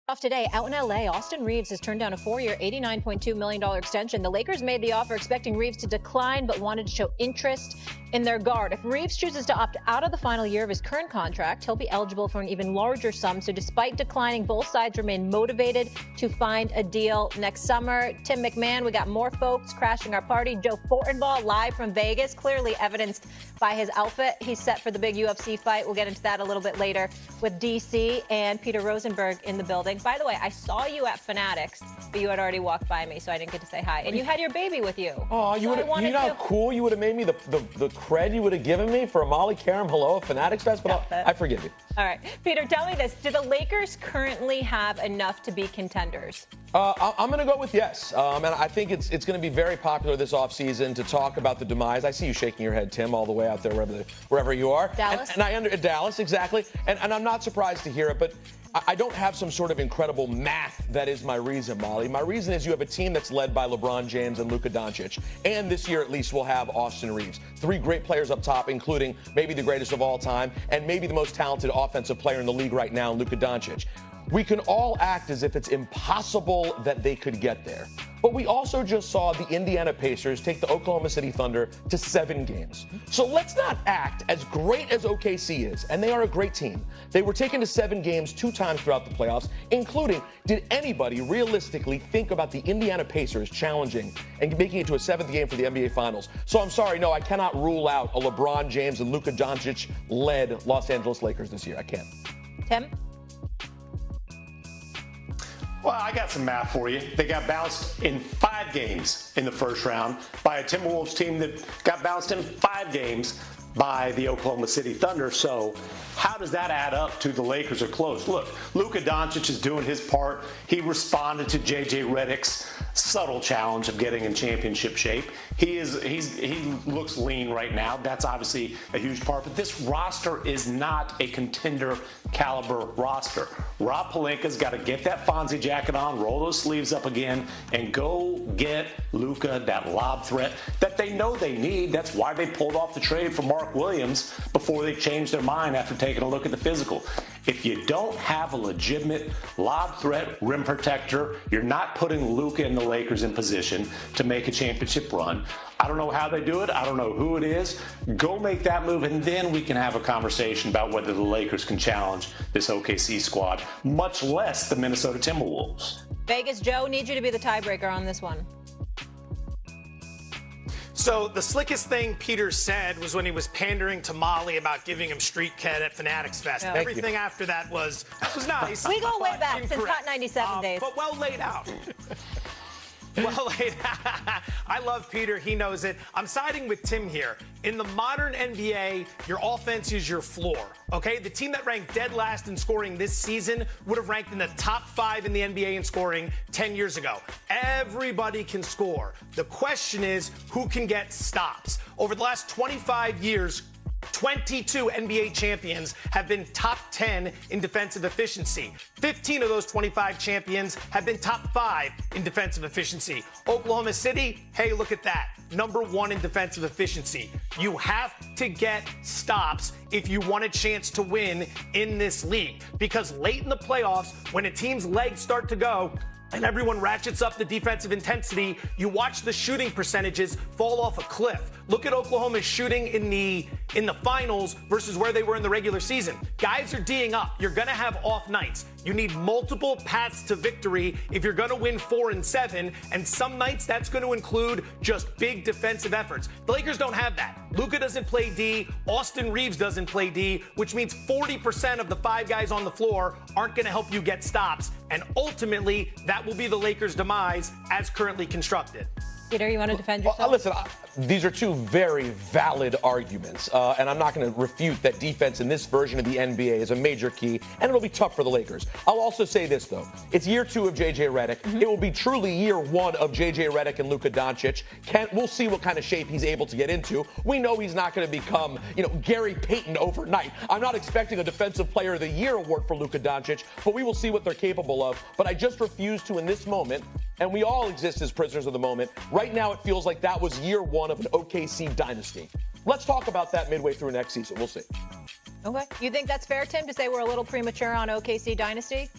Off today, out in LA, Austin Reaves has turned down a 4-year, $89.2 million extension. The Lakers made the offer expecting Reaves to decline, but wanted to show interest in their guard. If Reaves chooses to opt out of the final year of his current contract, he'll be eligible for an even larger sum. So despite declining, both sides remain motivated to find a deal next summer. Tim McMahon, we got more folks crashing our party. Joe Fortenbaugh live from Vegas, clearly evidenced by his outfit. He's set for the big UFC fight. We'll get into that a little bit later with DC and Peter Rosenberg in the building. By the way, I saw you at Fanatics, but you had already walked by me, so I didn't get to say hi. And you had your baby with you. Oh, you know how cool you would have made me, the cred you would have given me for a Molly Karam hello at Fanatics Fest, but I forgive you. All right. Peter, tell me this. Do the Lakers currently have enough to be contenders? I'm going to go with yes. And I think it's going to be very popular this offseason to talk about the demise. I see you shaking your head, Tim, all the way out there, wherever you are. Dallas? Dallas, exactly. And I'm not surprised to hear it, but I don't have some sort of incredible math that is my reason, Molly. My reason is you have a team that's led by LeBron James and Luka Doncic. And this year, at least, we'll have Austin Reaves. 3 great players up top, including maybe the greatest of all time and maybe the most talented offensive player in the league right now, Luka Doncic. We can all act as if it's impossible that they could get there. But we also just saw the Indiana Pacers take the Oklahoma City Thunder to 7 games. So let's not act as great as OKC is, and they are a great team. They were taken to 7 games 2 times throughout the playoffs, including, did anybody realistically think about the Indiana Pacers challenging and making it to a 7th game for the NBA Finals? So I'm sorry, no, I cannot rule out a LeBron James and Luka Doncic-led Los Angeles Lakers this year. I can't. Tim? Well, I got some math for you. They got bounced in 5 games in the first round by a Timberwolves team that got bounced in 5 games by the Oklahoma City Thunder. So how does that add up to the Lakers are close? Look, Luka Doncic is doing his part. He responded to J.J. Redick's subtle challenge of getting in championship shape. He looks lean right now. That's obviously a huge part. But this roster is not a contender caliber roster. Rob Pelinka's got to get that Fonzie jacket on, roll those sleeves up again, and go get Luka that lob threat that they know they need. That's why they pulled off the trade for Mark Williams before they changed their mind after taking a look at the physical. If you don't have a legitimate lob threat rim protector, you're not putting Luka and the Lakers in position to make a championship run. I don't know how they do it. I don't know who it is. Go make that move, and then we can have a conversation about whether the Lakers can challenge this OKC squad, much less the Minnesota Timberwolves. Vegas, Joe, need you to be the tiebreaker on this one. So the slickest thing Peter said was when he was pandering to Molly about giving him street cred at Fanatics Fest. Yeah. Everything after that was nice. We go way back, incorrect. since Hot 97 days. But well laid out. Well laid out. I love Peter. He knows it. I'm siding with Tim here. In the modern NBA, your offense is your floor, okay? The team that ranked dead last in scoring this season would have ranked in the top 5 in the NBA in scoring 10 years ago. Everybody can score. The question is, who can get stops? Over the last 25 years, 22 NBA champions have been top 10 in defensive efficiency. 15 of those 25 champions have been top 5 in defensive efficiency. Oklahoma City, hey, look at that. Number 1 in defensive efficiency. You have to get stops if you want a chance to win in this league. Because late in the playoffs, when a team's legs start to go, and everyone ratchets up the defensive intensity, you watch the shooting percentages fall off a cliff. Look at Oklahoma's shooting in the finals versus where they were in the regular season. Guys are D'ing up. You're going to have off nights. You need multiple paths to victory if you're going to win 4 and 7, and some nights that's going to include just big defensive efforts. The Lakers don't have that. Luka doesn't play D. Austin Reaves doesn't play D, which means 40% of the 5 guys on the floor aren't going to help you get stops, and ultimately that will be the Lakers' demise as currently constructed. Peter, you want to defend yourself? Listen, these are 2 very valid arguments, and I'm not going to refute that defense in this version of the NBA is a major key, and it'll be tough for the Lakers. I'll also say this, though. It's year 2 of J.J. Redick. It will be truly year 1 of J.J. Redick and Luka Doncic. We'll see what kind of shape he's able to get into. We know he's not going to become, Gary Payton overnight. I'm not expecting a Defensive Player of the Year award for Luka Doncic, but we will see what they're capable of. But I just refuse to, in this moment, and we all exist as prisoners of the moment. Right now, it feels like that was year 1 of an OKC dynasty. Let's talk about that midway through next season. We'll see. Okay. You think that's fair, Tim, to say we're a little premature on OKC dynasty?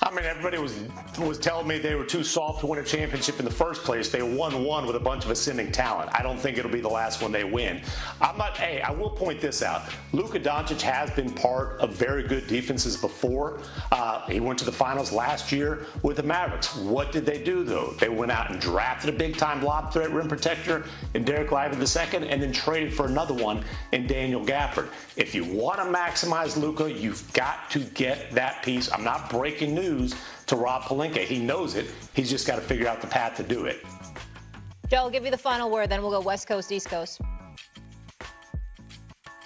I mean, everybody was telling me they were too soft to win a championship in the first place. They won one with a bunch of ascending talent. I don't think it'll be the last one they win. I will point this out. Luka Doncic has been part of very good defenses before. He went to the finals last year with the Mavericks. What did they do, though? They went out and drafted a big-time lob threat rim protector in Derek Lively II, and then traded for another one in Daniel Gafford. If you want to maximize Luka, you've got to get that piece. I'm not breaking news to Rob Pelinka. He knows it. He's just got to figure out the path to do it. Joe, I'll give you the final word, then we'll go West Coast, East Coast.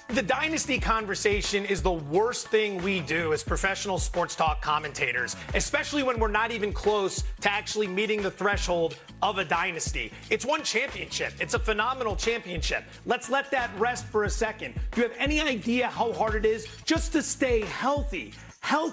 The dynasty conversation is the worst thing we do as professional sports talk commentators, especially when we're not even close to actually meeting the threshold of a dynasty. It's one championship. It's a phenomenal championship. Let's let that rest for a second. Do you have any idea how hard it is just to stay healthy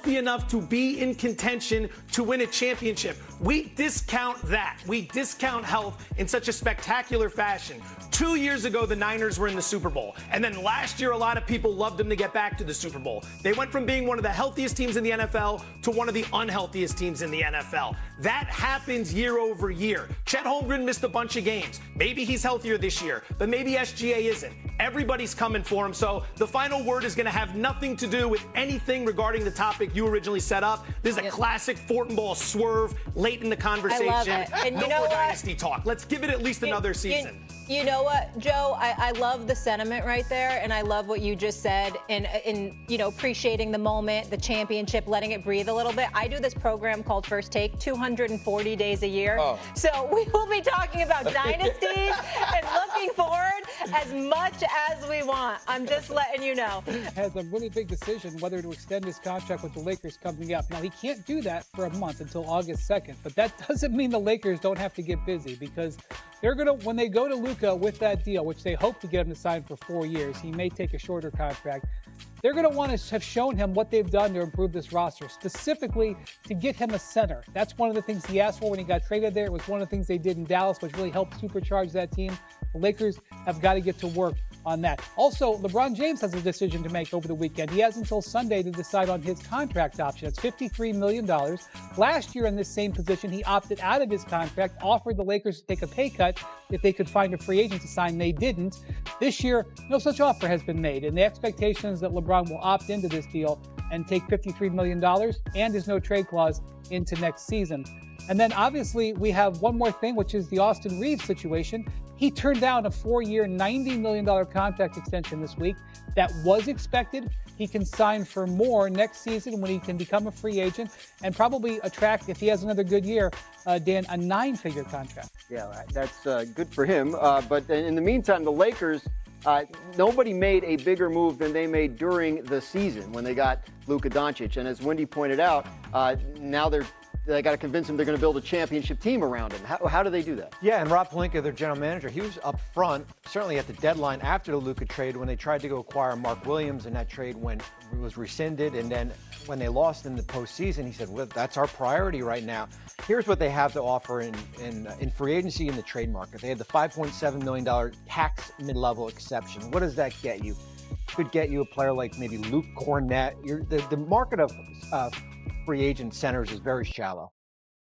enough to be in contention to win a championship? We discount that. We discount health in such a spectacular fashion. 2 years ago, the Niners were in the Super Bowl. And then last year, a lot of people loved them to get back to the Super Bowl. They went from being one of the healthiest teams in the NFL to one of the unhealthiest teams in the NFL. That happens year over year. Chet Holmgren missed a bunch of games. Maybe he's healthier this year, but maybe SGA isn't. Everybody's coming for him. So the final word is going to have nothing to do with anything regarding the topic you originally set up. This is a classic Fortin Ball swerve late in the conversation. I love it. And no more dynasty talk. Let's give it at least another season. You know what, Joe? I love the sentiment right there, and I love what you just said in appreciating the moment, the championship, letting it breathe a little bit. I do this program called First Take 240 days a year. Oh. So we will be talking about dynasties and looking forward as much as we want. I'm just letting you know. Has a really big decision whether to extend his contract with the Lakers coming up. Now, he can't do that for a month until August 2nd, but that doesn't mean the Lakers don't have to get busy, because they're going to, when they go to Luka with that deal, which they hope to get him to sign for 4 years, he may take a shorter contract. They're going to want to have shown him what they've done to improve this roster, specifically to get him a center. That's one of the things he asked for when he got traded there. It was one of the things they did in Dallas, which really helped supercharge that team. The Lakers have got to get to work on that. Also, LeBron James has a decision to make over the weekend. He has until Sunday to decide on his contract option. It's $53 million. Last year in this same position, he opted out of his contract, offered the Lakers to take a pay cut if they could find a free agent to sign. They didn't. This year, no such offer has been made, and the expectation is that LeBron will opt into this deal and take $53 million and his no-trade clause into next season. And then obviously we have one more thing, which is the Austin Reaves situation. He turned down a 4-year, $90 million contract extension this week. That was expected. He can sign for more next season when he can become a free agent and probably attract, if he has another good year, Dan, a 9-figure contract. Yeah, that's good for him. But in the meantime, the Lakers, nobody made a bigger move than they made during the season when they got Luka Doncic. And as Wendy pointed out, now they got to convince him they're going to build a championship team around him. How do they do that? Yeah, and Rob Pelinka, their general manager, he was up front, certainly at the deadline after the Luka trade when they tried to go acquire Mark Williams, and that trade was rescinded. And then when they lost in the postseason, he said, well, that's our priority right now. Here's what they have to offer in free agency in the trade market. They had the $5.7 million tax mid-level exception. What does that get you? Could get you a player like maybe Luke Cornett. The market of free agent centers is very shallow.